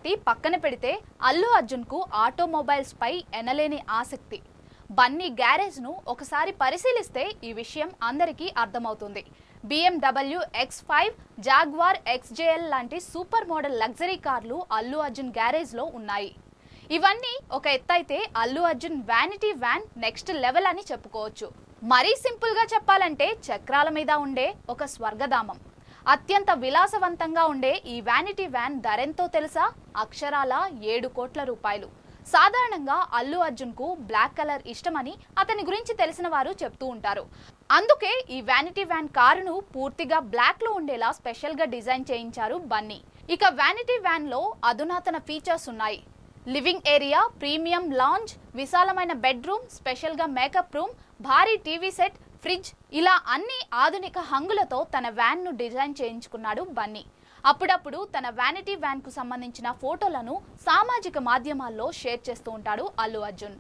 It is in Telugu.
సంగతి పక్కన పెడితే అల్లు అర్జున్ కు ఆటోమొబైల్స్ పై ఎనలేని ఆసక్తి. బన్నీ గ్యారేజ్ ను ఒకసారి పరిశీలిస్తే ఈ విషయం అందరికీ అర్థమవుతుంది. BMW X5, జాగ్వార్ XJL లాంటి సూపర్ మోడల్ లగ్జరీ కార్లు అల్లు అర్జున్ గ్యారేజ్ లో ఉన్నాయి. ఇవన్నీ ఒక ఎత్తైతే Allu Arjun vanity van next level అని చెప్పుకోవచ్చు. మరీ సింపుల్ గా చెప్పాలంటే చక్రాల మీద ఉండే ఒక స్వర్గధామం. అత్యంత విలాసవంతంగా ఉండే ఈ వ్యానిటీ వ్యాన్ ధరెంతో తెలుసా? అక్షరాల 7 కోట్ల రూపాయలు. సాధారణంగా అల్లు అర్జున్ కు బ్లాక్ కలర్ ఇష్టమని అతని గురించి తెలిసిన వారు చెప్తూ ఉంటారు. అందుకే ఈ వ్యానిటీ వ్యాన్ కారును పూర్తిగా బ్లాక్ లో ఉండేలా స్పెషల్ గా డిజైన్ చేయించారు బన్నీ. ఇక వ్యానిటీ వ్యాన్ లో అధునాతన ఫీచర్స్ ఉన్నాయి. లివింగ్ ఏరియా, ప్రీమియం లాంజ్, విశాలమైన బెడ్రూమ్, స్పెషల్ గా మేకప్ రూమ్, భారీ టీవీ సెట్, ఫ్రిడ్జ్, ఇలా అన్ని ఆధునిక హంగులతో తన వ్యాన్ ను డిజైన్ చేయించుకున్నాడు బన్నీ. అప్పుడప్పుడు తన వ్యానిటీ వ్యాన్ కు సంబంధించిన ఫోటోలను సామాజిక మాధ్యమాల్లో షేర్ చేస్తూ ఉంటాడు అల్లు అర్జున్.